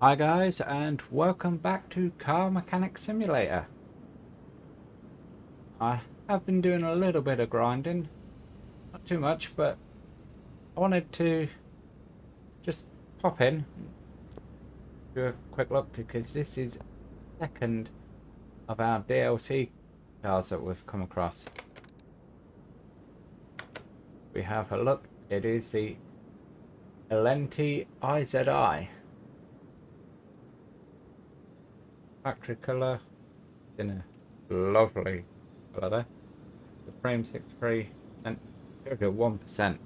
Hi guys, and welcome back to Car Mechanic Simulator. I have been doing a little bit of grinding, not too much, but I wanted to just pop in, do a quick look, because this is the second of our DLC cars that we've come across. We have a look, it is the Elenti IZI. Factory colour, in a lovely colour there. The frame 63 and 1%.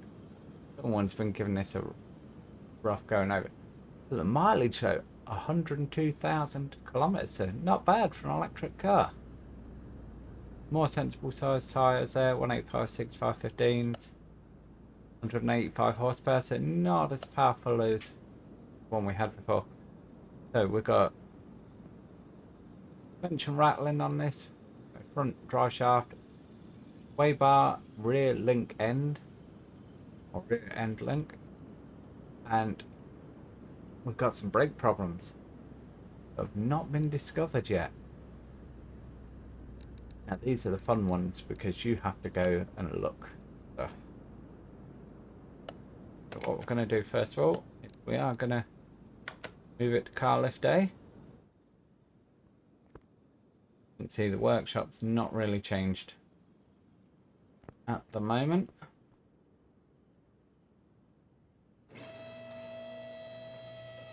Someone's been giving this a rough going over. The mileage though, 102,000 kilometres, so not bad for an electric car. More sensible size tyres there, 185 65 15s, 185 horsepower, so not as powerful as the one we had before. So we've got suspension rattling on this, front drive shaft, sway bar, rear link end, or rear end link, and we've got some brake problems that have not been discovered yet. Now these are the fun ones because you have to go and look stuff. So what we're going to do first of all is we are going to move it to car lift day. You can see the workshop's not really changed at the moment.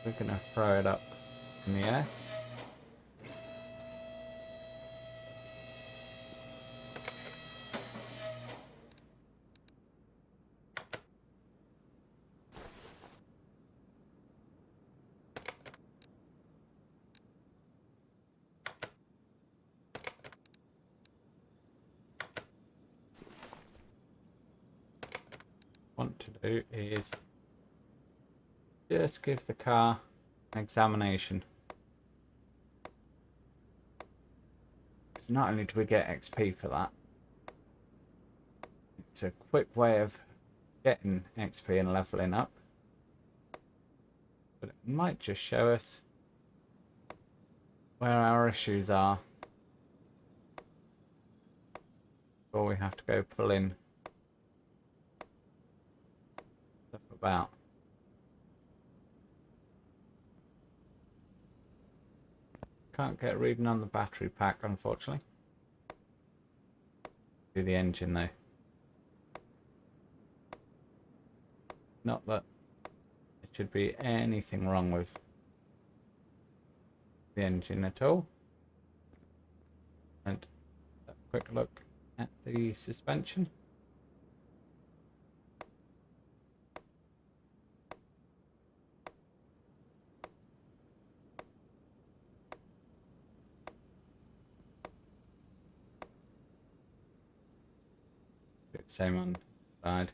We're going to throw it up in the air. What I want to do is just give the car an examination. Because not only do we get XP for that, it's a quick way of getting XP and leveling up, but it might just show us where our issues are before we have to go pulling stuff about. Can't get a reading on the battery pack, unfortunately. Do the engine though. Not that there should be anything wrong with the engine at all. And a quick look at the suspension. Same on the side.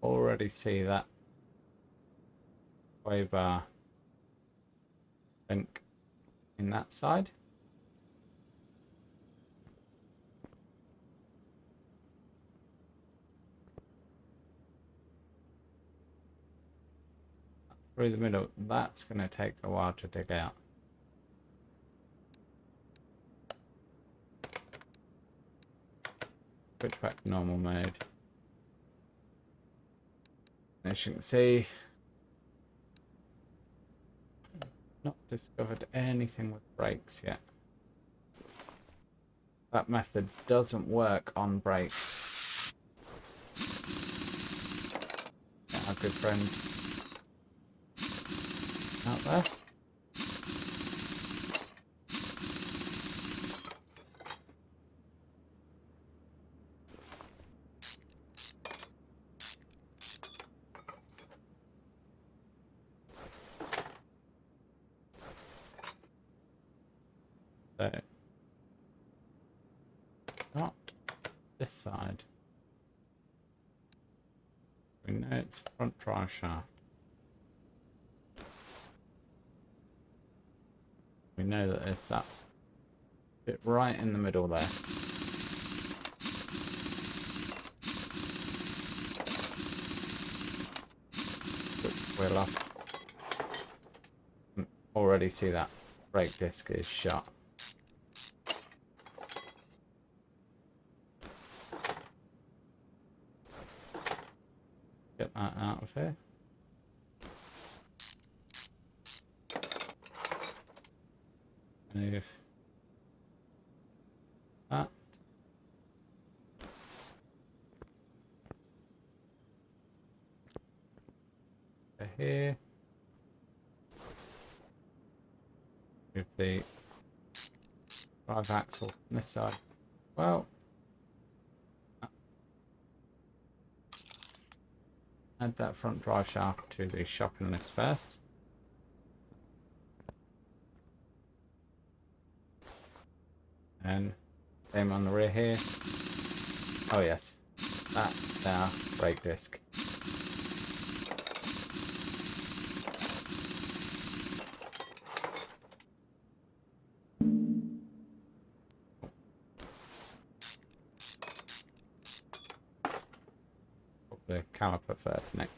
Already see that sway bar link in that side. Through the middle, that's going to take a while to dig out. Switch back to normal mode. As you can see, not discovered anything with brakes yet. That method doesn't work on brakes. Our good friend out there. So, not this side. We know it's front drive shaft. We know that there's that bit right in the middle there. Wheel off. Already see that brake disc is shot. Get that out of here. Move that. Over here. Move the drive axle on this side. Well, add that front drive shaft to the shopping list first. And same on the rear here. Oh yes, that's our brake disc. Put the caliper first, Nick.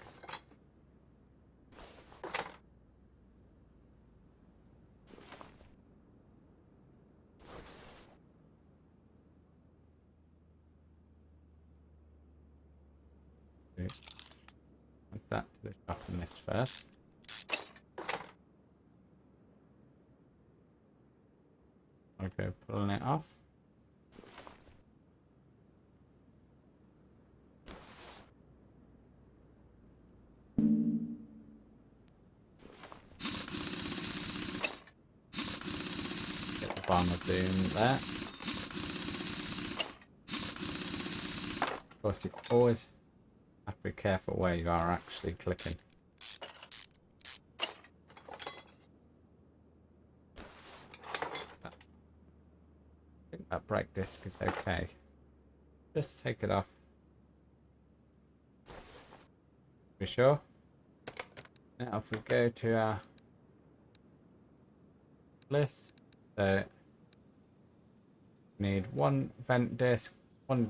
Add that to the shopping list first. Okay, pulling it off. Get the bottom of the unit there. Of course, you always have to be careful where you are actually clicking. I think that brake disc is okay. Just take it off. Be sure. Now if we go to our list, so we need one vent disc, one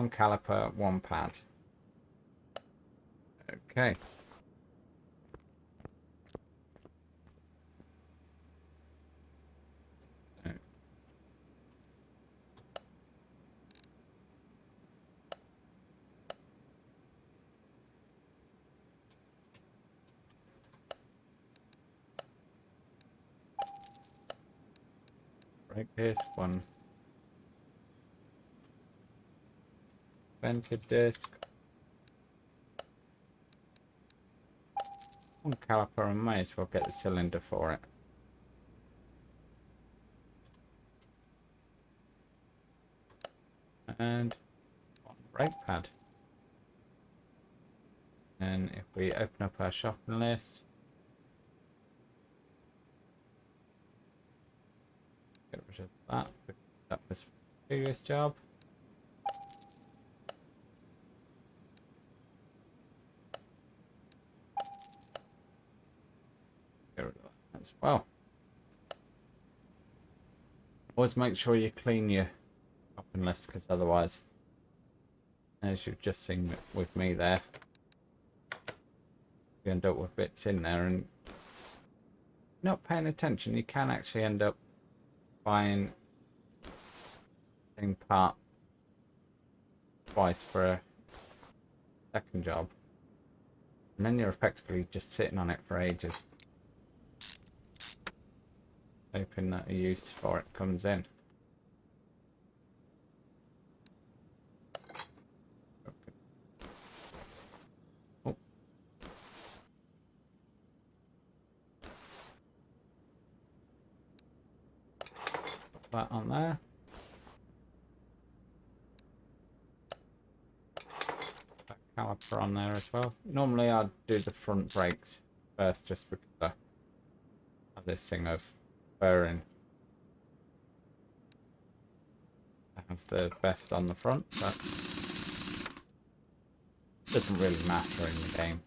caliper, one pad. Okay. So. Brake disc, one vented disc. One caliper, and may as well get the cylinder for it. And one brake pad. And if we open up our shopping list, get rid of that, because that was for the previous job. Get rid of that as well. Always make sure you clean your shopping list, because otherwise, as you've just seen with me there, you end up with bits in there and not paying attention. You can actually end up buying the same part twice for a second job, and then you're effectively just sitting on it for ages, hoping that a use for it comes in. Oh. Put that on there. That caliper on there as well. Normally I'd do the front brakes first, just because I have this thing of bearing. I have the best on the front, but it doesn't really matter in the game.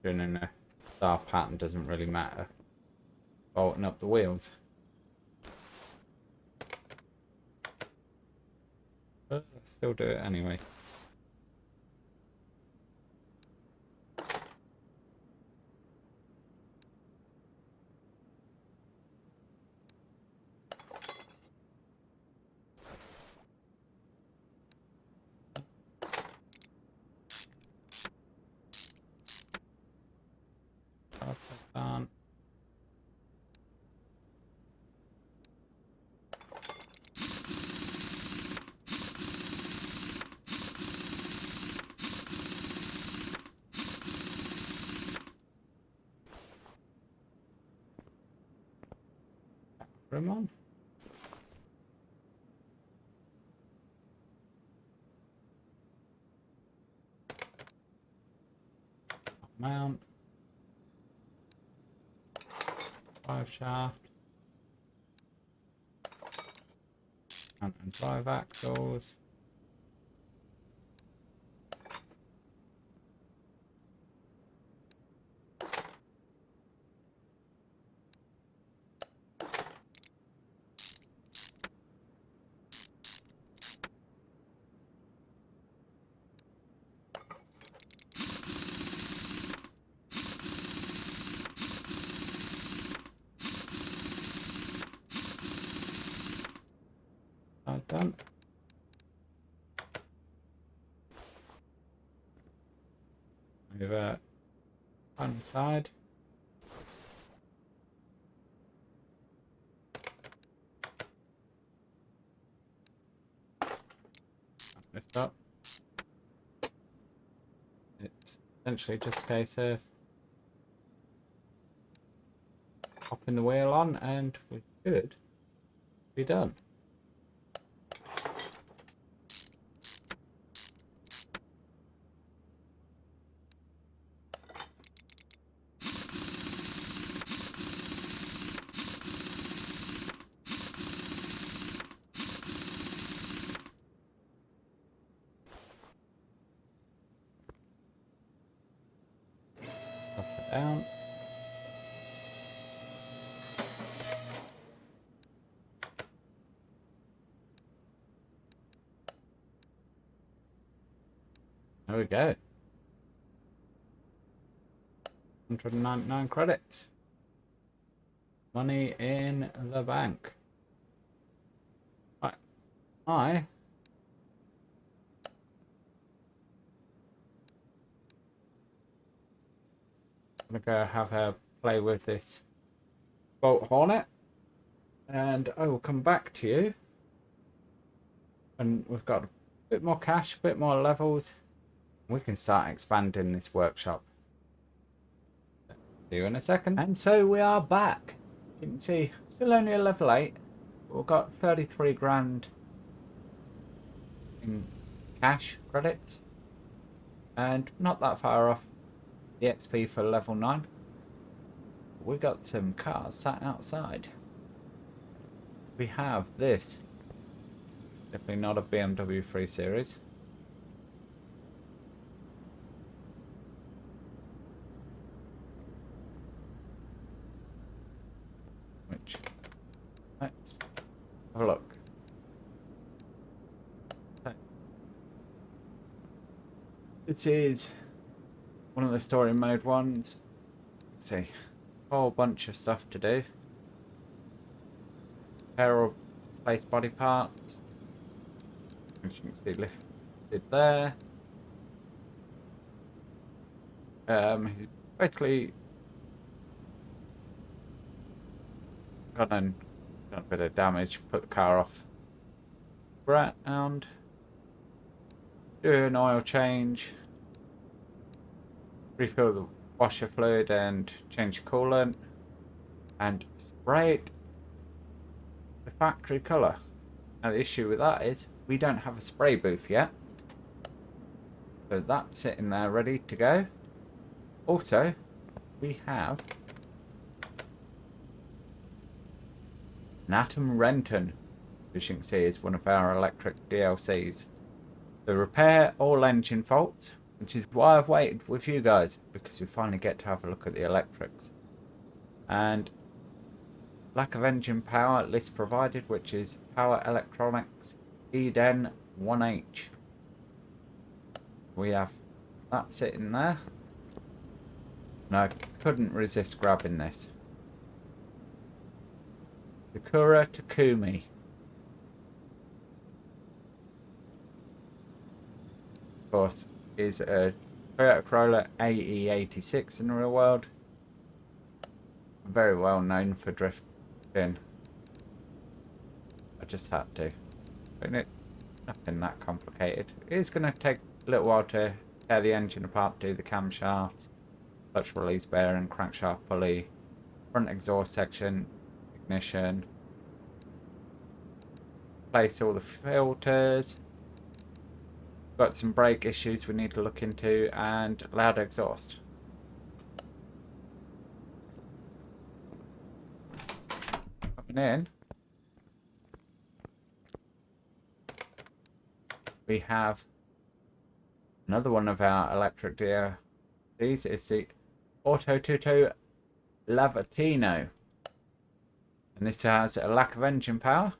doing in a star pattern doesn't really matter. Bolting up the wheels. But I'll still do it anyway. Done. Rim on. Mount. 5 shaft. And 5 axles. Done. Over one side. This up. It's essentially just a case of popping the wheel on and we should be done. Down. There we go. 199 credits. Money in the bank. Right. I'm gonna go have a play with this Bolt Hornet, and I will come back to you. And we've got a bit more cash, a bit more levels. We can start expanding this workshop. See you in a second. And so we are back. You can see, still only a level 8. We've got 33 grand in cash credits. And not that far off the XP for level 9. We got some cars sat outside. We have this. Definitely not a BMW 3 Series. Which, let's have a look. Okay. This is one of the story mode ones. Let's see, a whole bunch of stuff to do. Repair or replace body parts. As you can see, lifted there. He's basically done a bit of damage. Put the car off ground. Do an oil change. Refill the washer fluid and change coolant. And spray it the factory colour. Now the issue with that is we don't have a spray booth yet. So that's sitting there ready to go. Also, we have Renton, which you can see is one of our electric DLCs. So repair all engine faults which is why I've waited with you guys, because we finally get to have a look at the electrics. And lack of engine power, list provided, which is power electronics EDEN 1H. We have that sitting there. And I couldn't resist grabbing this. The Kura Takumi. Of course, is a Toyota Corolla AE86 in the real world. Very well known for drifting. I just had to. Nothing that complicated. It is going to take a little while to tear the engine apart, do the camshaft, clutch release bearing, crankshaft pulley, front exhaust section, ignition, place all the filters. Got some brake issues we need to look into, and loud exhaust. Coming in, we have another one of our electric DLCs. It's the Auto Tutto Lavatino. And this has a lack of engine power,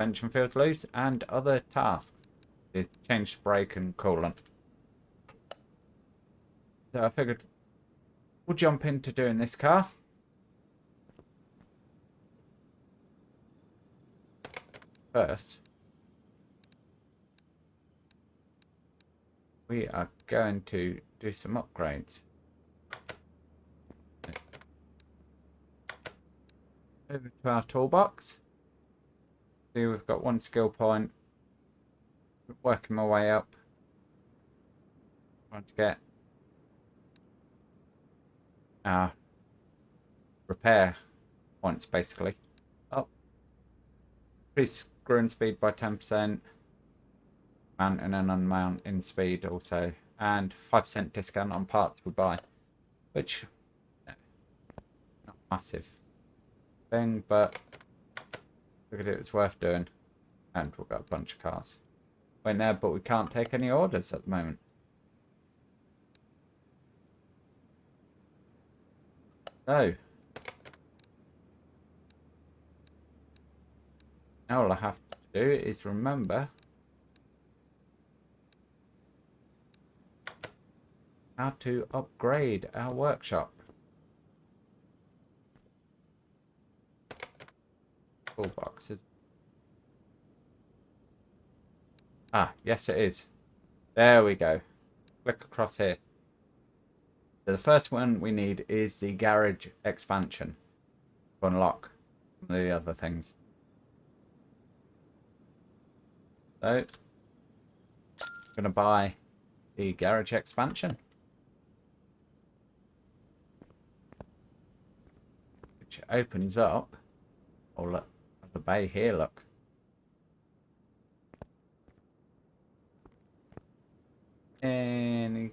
engine feels loose, and other tasks. Is change brake and coolant. So I figured we'll jump into doing this car. First, we are going to do some upgrades. Over to our toolbox. See, we've got one skill point. Working my way up. Trying to get our repair points basically up. Increase screwing speed by 10%. Mount and an unmount in speed also. And 5% discount on parts we buy. Which, not massive thing, but figured it was worth doing. And we've got a bunch of cars. Went there, but we can't take any orders at the moment. So, now all I have to do is remember how to upgrade our workshop. Toolboxes. Ah, yes it is. There we go. Click across here. So the first one we need is the garage expansion to unlock some of the other things. So, I'm going to buy the garage expansion, which opens up. Oh look, the bay here, look. Anything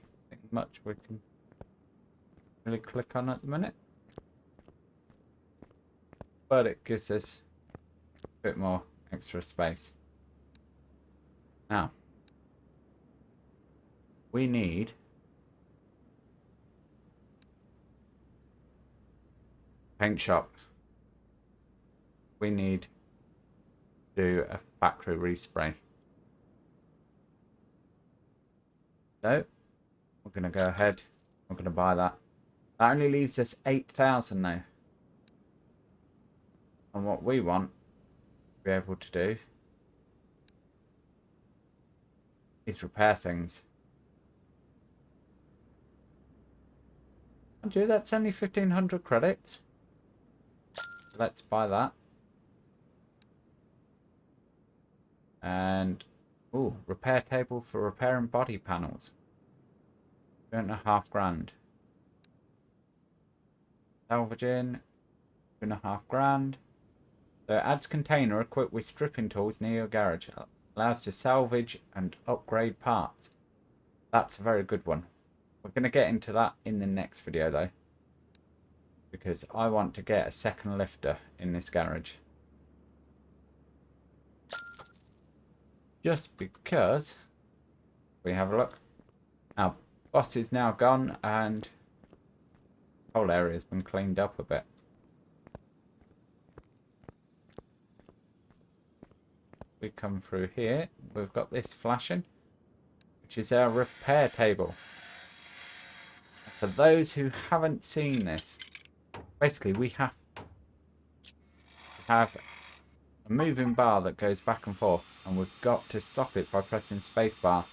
much we can really click on at the minute, but it gives us a bit more extra space. Now we need paint shop. We need to do a factory respray. So we're going to go ahead. We're going to buy that. That only leaves us 8,000 now. And what we want to be able to do is repair things. And that's only 1,500 credits. Let's buy that. And ooh, repair table for repairing body panels. 2.5 grand. Salvaging, 2.5 grand. So it adds container equipped with stripping tools near your garage. Allows to salvage and upgrade parts. That's a very good one. We're going to get into that in the next video though, because I want to get a second lifter in this garage. Just because, we have a look, Our boss is now gone and the whole area has been cleaned up a bit. We come through here, we've got this flashing, which is our repair table. For those who haven't seen this, basically we have to have a moving bar that goes back and forth, and we've got to stop it by pressing spacebar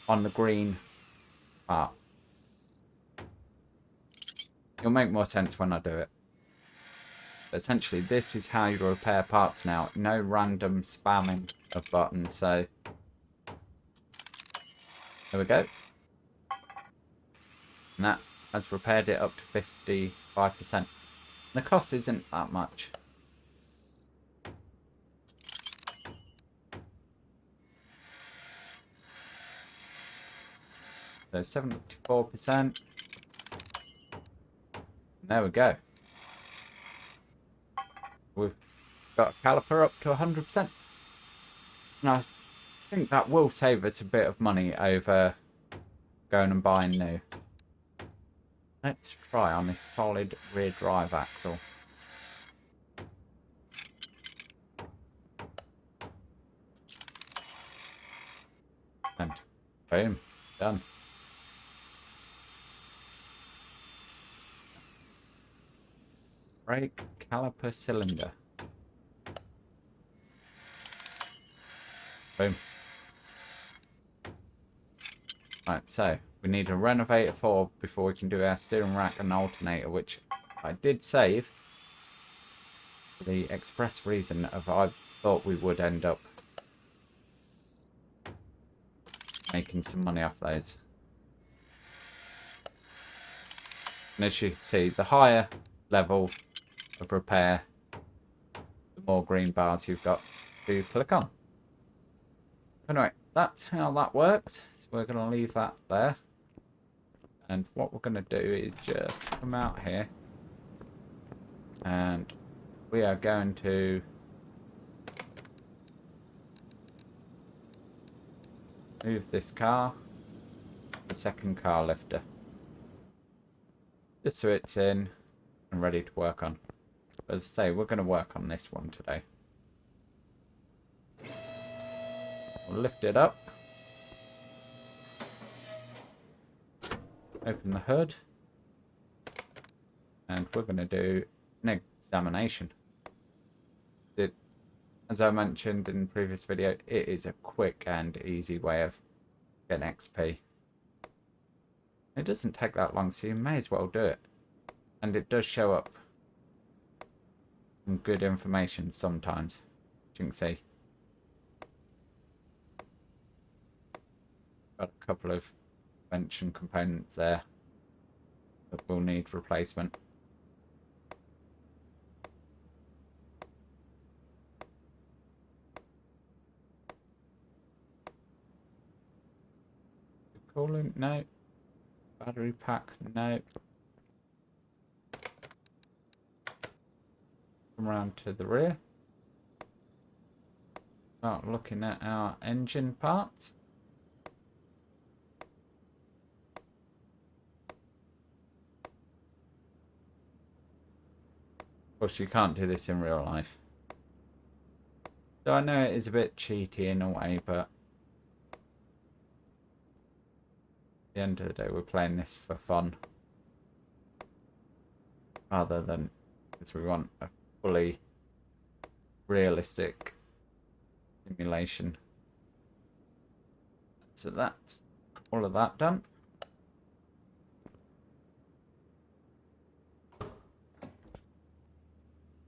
on the green part. It'll make more sense when I do it. But essentially, this is how you repair parts now. No random spamming of buttons. So there we go. And that has repaired it up to 55%. The cost isn't that much. So 74%. There we go. We've got a caliper up to 100%. And I think that will save us a bit of money over going and buying new. Let's try on this solid rear drive axle. And boom, done. Brake caliper cylinder. Boom. Right, so we need a renovator for before we can do our steering rack and alternator, which I did save for the express reason of I thought we would end up making some money off those. And as you can see, the higher level of repair, the more green bars you've got to click on. Anyway, that's how that works. So we're going to leave that there. And what we're going to do is just come out here. And we are going to move this car, the second car lifter, just so it's in and ready to work on. As I say, we're going to work on this one today. We'll lift it up. Open the hood. And we're going to do an examination. As I mentioned in the previous video, it is a quick and easy way of getting XP. It doesn't take that long, so you may as well do it. And it does show up some good information sometimes, as you can see. Got a couple of suspension components there that will need replacement. Coolant, no. Battery pack, no. Come around to the rear. Start looking at our engine parts. Of course, you can't do this in real life. So I know it is a bit cheaty in a way, but at the end of the day, we're playing this for fun. Rather than because we want a fully realistic simulation. So that's all of that done.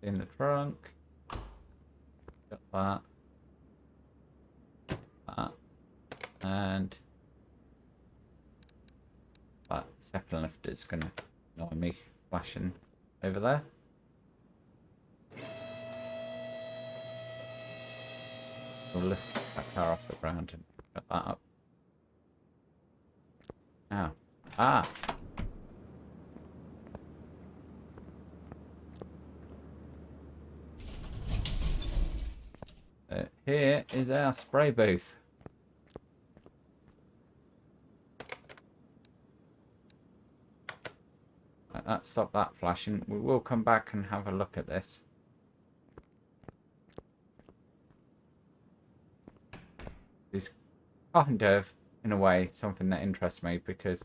In the trunk. Got that. And that second lift is going to annoy me flashing over there. We'll lift that car off the ground and get that up. Now, here is our spray booth. that stopped that flashing. We will come back and have a look at this. It's kind of, in a way, something that interests me because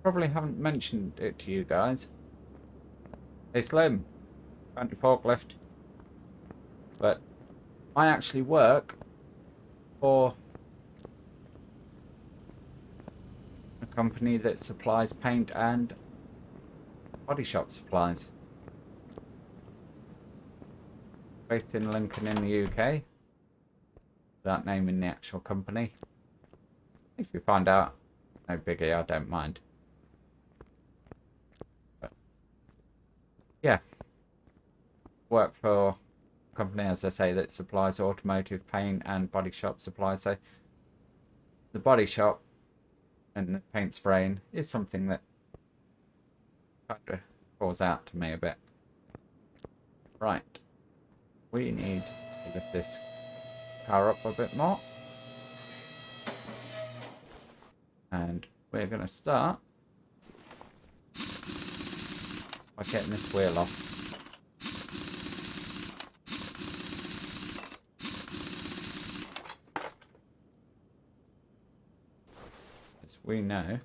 probably haven't mentioned it to you guys. Hey Slim, found your forklift. But I actually work for a company that supplies paint and body shop supplies. Based in Lincoln in the UK. Without naming the actual company. If you find out, no biggie, I don't mind. But, yeah. Work for a company, as I say, that supplies automotive paint and body shop supplies. So the body shop and the paint spraying is something that kind of calls out to me a bit. Right. We need to lift this car up a bit more. And we're going to start by getting this wheel off. As we know,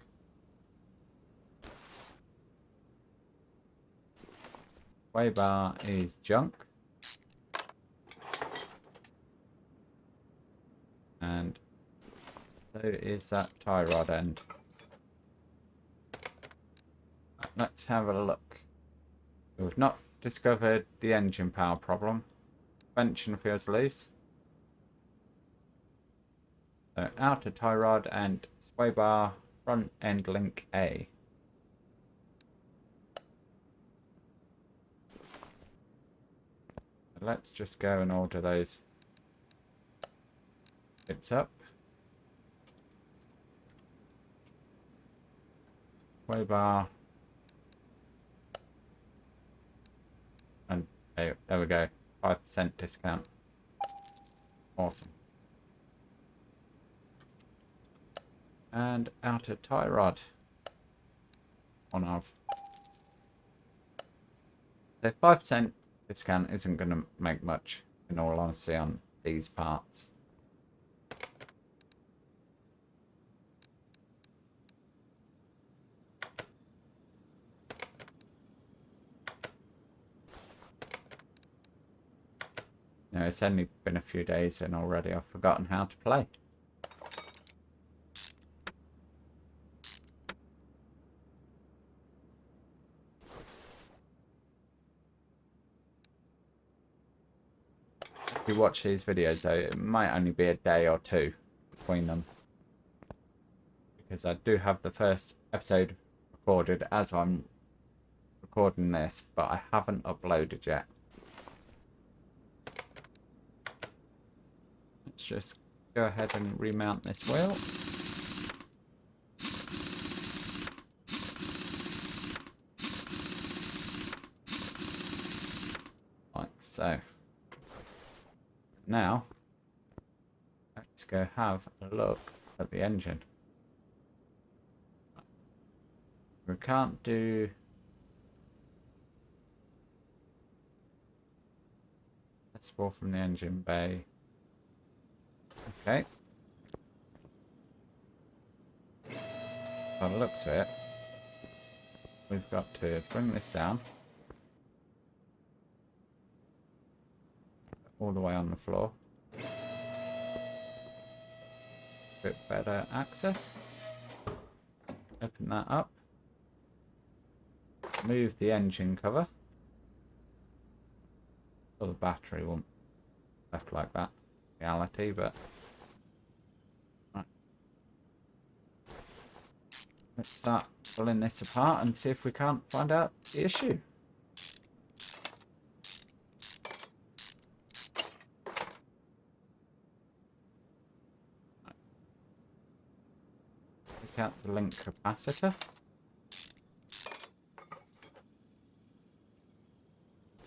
sway bar is junk. And so is that tie rod end. Let's have a look. We've not discovered the engine power problem. Suspension feels loose. So outer tie rod and sway bar front end link A. Let's just go and order those bits up. Sway bar. And there we go. 5% discount. Awesome. And outer tie rod. On off. So 5% discount isn't going to make much, in all honesty, on these parts. No, it's only been a few days and already I've forgotten how to play. If you watch these videos though, it might only be a day or two between them. Because I do have the first episode recorded as I'm recording this, but I haven't uploaded yet. Let's just go ahead and remount this wheel. Like so. Now, let's go have a look at the engine. We can't do... Let's pull from the engine bay. Okay. By the looks of it, we've got to bring this down. All the way on the floor. Bit better access. Open that up. Move the engine cover. Well, the battery won't be left like that in reality, but right. Let's start pulling this apart and see if we can't find out the issue. Take out the link capacitor.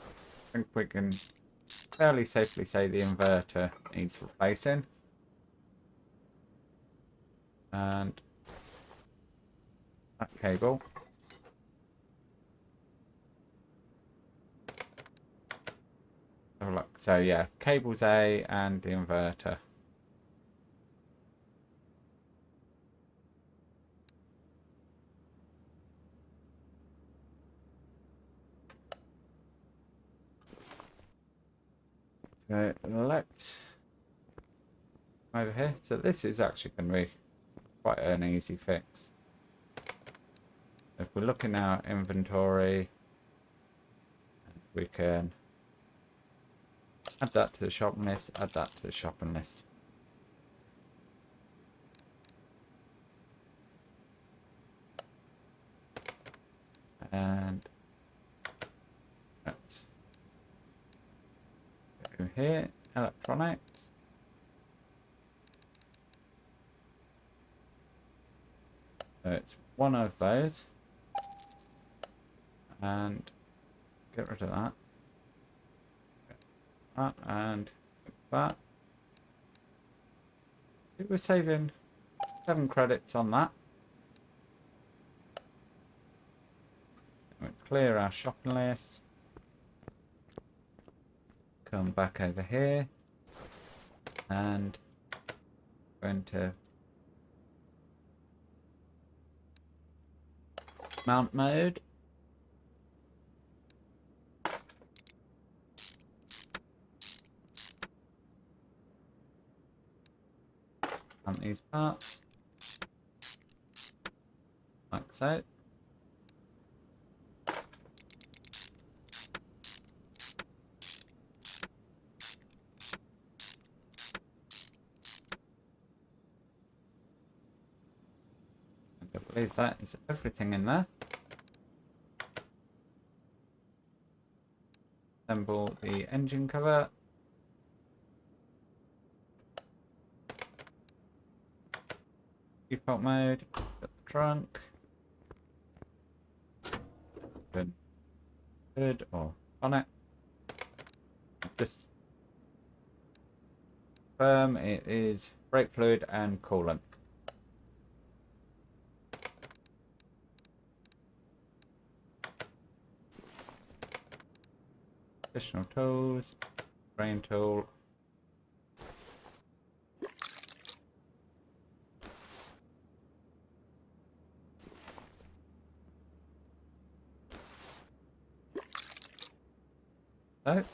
I think we can fairly safely say the inverter needs replacing. And that cable. Have a look. So yeah, cables A and the inverter. So let's over here. So this is actually going to be quite an easy fix. If we look in our inventory, we can add that to the shopping list, add that to the shopping list. And let's go here, electronics. So it's one of those. And get rid of that. That and that. We're saving 7 credits on that. We'll clear our shopping list. Come back over here and go into mount mode. On these parts, like so. I believe that is everything in there. Assemble the engine cover. Default mode, put the trunk, open hood or bonnet. Just confirm it is brake fluid and coolant. Additional tools, brain tool. So,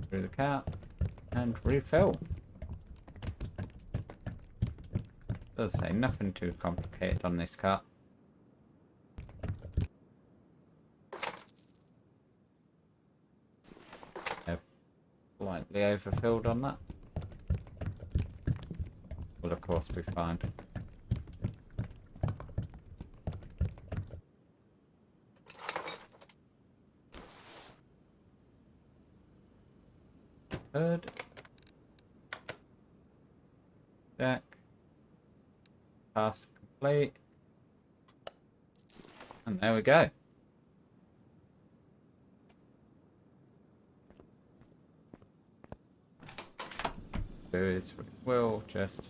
through the cap and refill. Does say nothing too complicated on this car. Have slightly overfilled on that. Will of course be fine. Third. Deck. Task complete. And there we go. Do is we'll just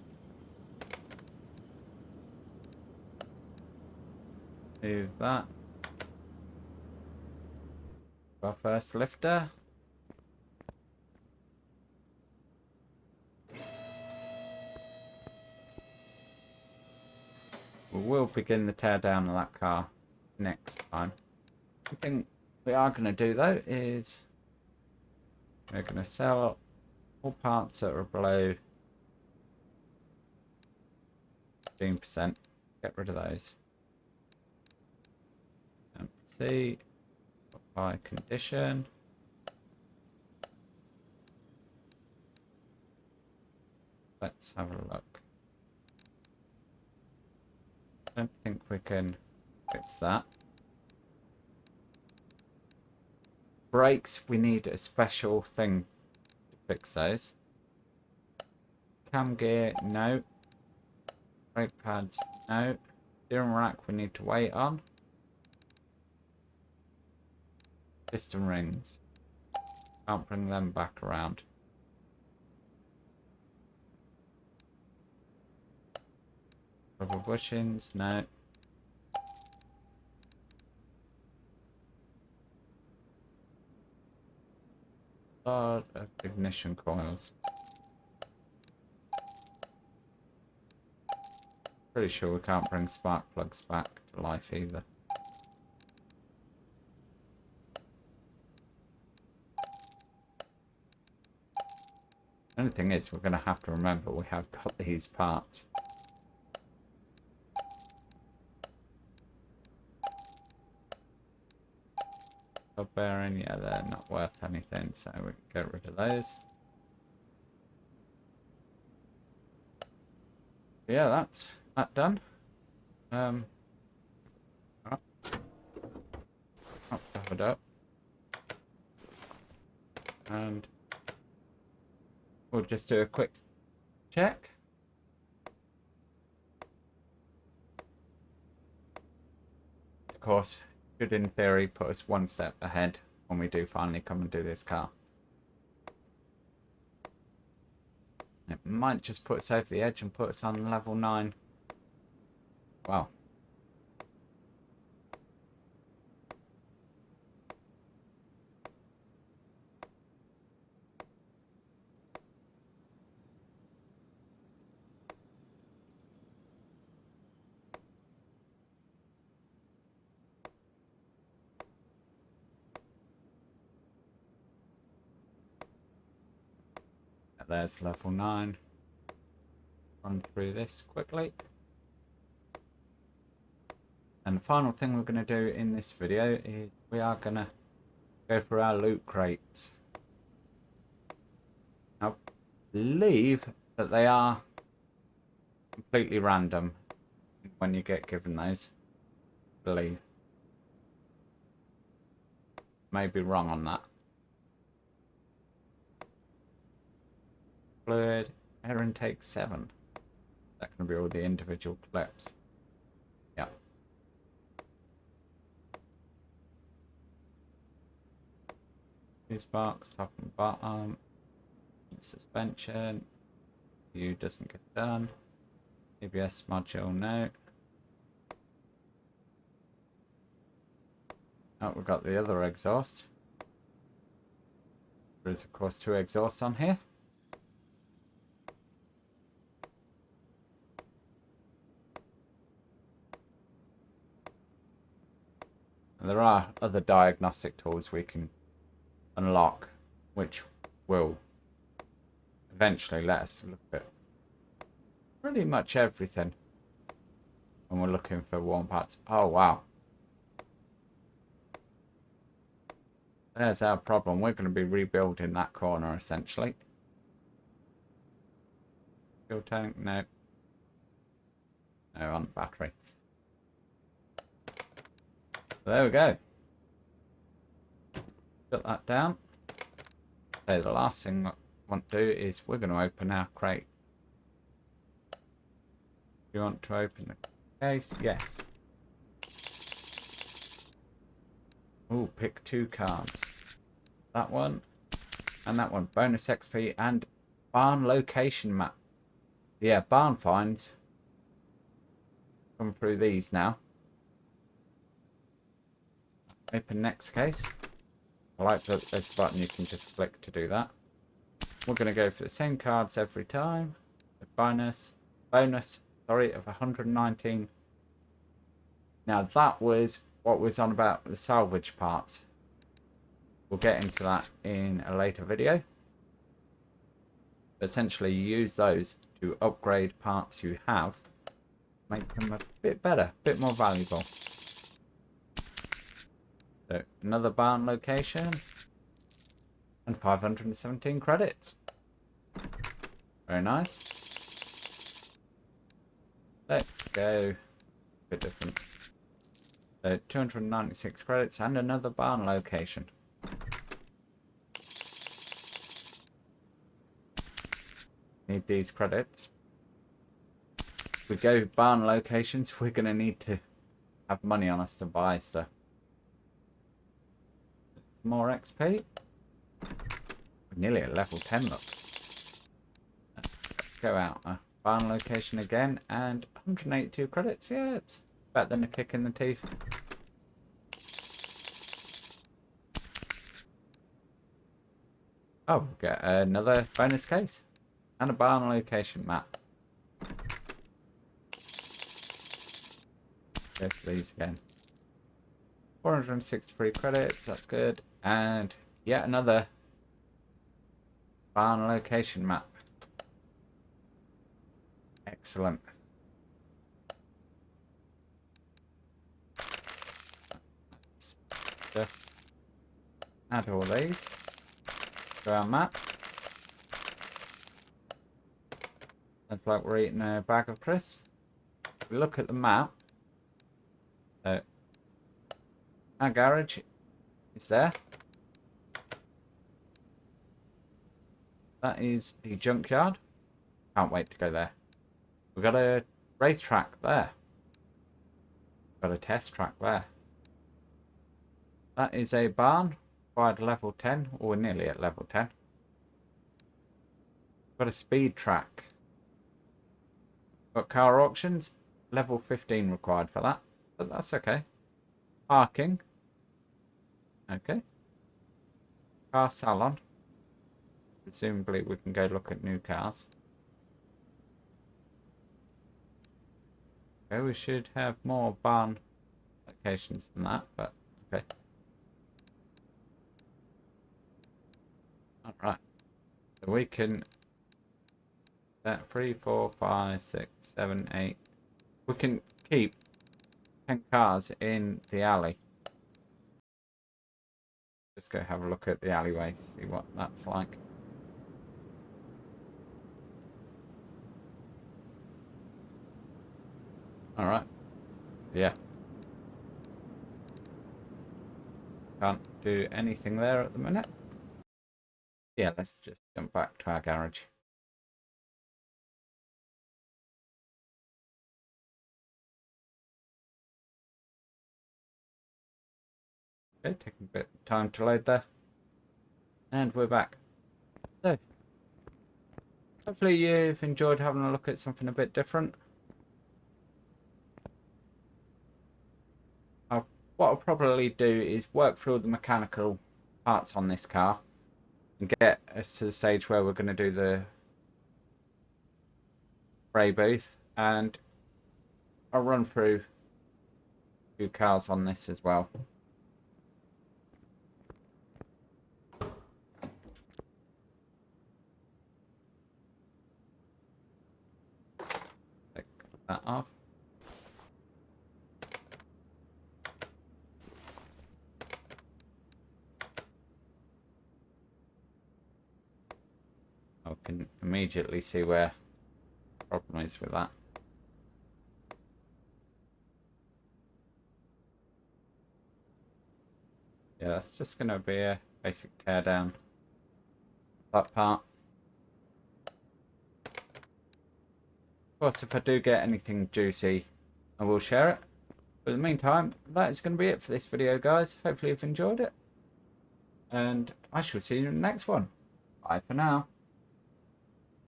move that. Our first lifter. We will begin the teardown of that car next time. The thing we are going to do though is we're going to sell all parts that are below 15%. Get rid of those. And see by condition. Let's have a look. I don't think we can fix that. Brakes, we need a special thing to fix those. Cam gear, no. Brake pads, no. Steering rack, we need to wait on. Piston rings. Can't bring them back around. Rubber bushings, no. Lot of ignition coils. Pretty sure we can't bring spark plugs back to life either. The only thing is, we're going to have to remember we have got these parts. Top bearing, yeah, they're not worth anything, so we can get rid of those. Yeah, that's that done. Covered up. And we'll just do a quick check. Of course, should in theory put us one step ahead when we do finally come and do this car. It might just put us over the edge and put us on level 9. Wow. There's level 9. Run through this quickly. And the final thing we're going to do in this video is we are going to go through our loot crates. Now, I believe that they are completely random when you get given those. I believe. May be wrong on that. Fluid, air intake 7. That can be all the individual clips. Yeah. Two sparks, top and bottom. Suspension. U doesn't get done. ABS module, no. Oh, we've got the other exhaust. There is, of course, 2 exhausts on here. And there are other diagnostic tools we can unlock, which will eventually let us look at pretty much everything when we're looking for warm parts. Oh, wow. There's our problem. We're going to be rebuilding that corner, essentially. Fuel tank, no. No, on the battery. There we go. Put that down. So the last thing I want to do is we're going to open our crate. Do you want to open the case? Yes. Oh, pick 2 cards. That one and that one. Bonus XP and barn location map. Yeah, barn finds come through these now. Open next case. I like that there's a button you can just click to do that. We're going to go for the same cards every time. The bonus, sorry, of 119. Now that was what was on about the salvage parts. We'll get into that in a later video. But essentially, you use those to upgrade parts you have, make them a bit better, a bit more valuable. So another barn location and 517 credits. Very nice. Let's go a bit different. So 296 credits and another barn location. Need these credits. If we go barn locations, we're going to need to have money on us to buy stuff. More XP. We're nearly at level 10, look. Let's go out. Barn location again, and 182 credits. Yeah, it's better than a kick in the teeth. Oh, we'll get another bonus case. And a barn location map. Go for these again. 463 credits, that's good. And yet another barn location map. Excellent. Let's just add all these to our map. It's like we're eating a bag of crisps. We look at the map. So our garage is there. That is the junkyard. Can't wait to go there. We've got a racetrack there. Got a test track there. That is a barn. By level 10, or we're nearly at level 10. Got a speed track. Got car auctions. Level 15 required for that. But that's okay. Parking. Okay. Car salon. Presumably we can go look at new cars. Okay, we should have more barn locations than that, but okay. Alright. So we can 3, 4, 5, 6, 7, 8. We can keep 10 cars in the alley. Let's go have a look at the alleyway, see what that's like. Alright. Yeah. Can't do anything there at the minute. Yeah, let's just jump back to our garage. Okay, taking a bit of time to load there. And we're back. So, hopefully you've enjoyed having a look at something a bit different. What I'll probably do is work through the mechanical parts on this car and get us to the stage where we're going to do the spray booth, and I'll run through a few cars on this as well. Take that off. I can immediately see where the problem is with that. Yeah, that's just going to be a basic teardown. That part. Of course, if I do get anything juicy, I will share it. But in the meantime, that is going to be it for this video, guys. Hopefully you've enjoyed it. And I shall see you in the next one. Bye for now.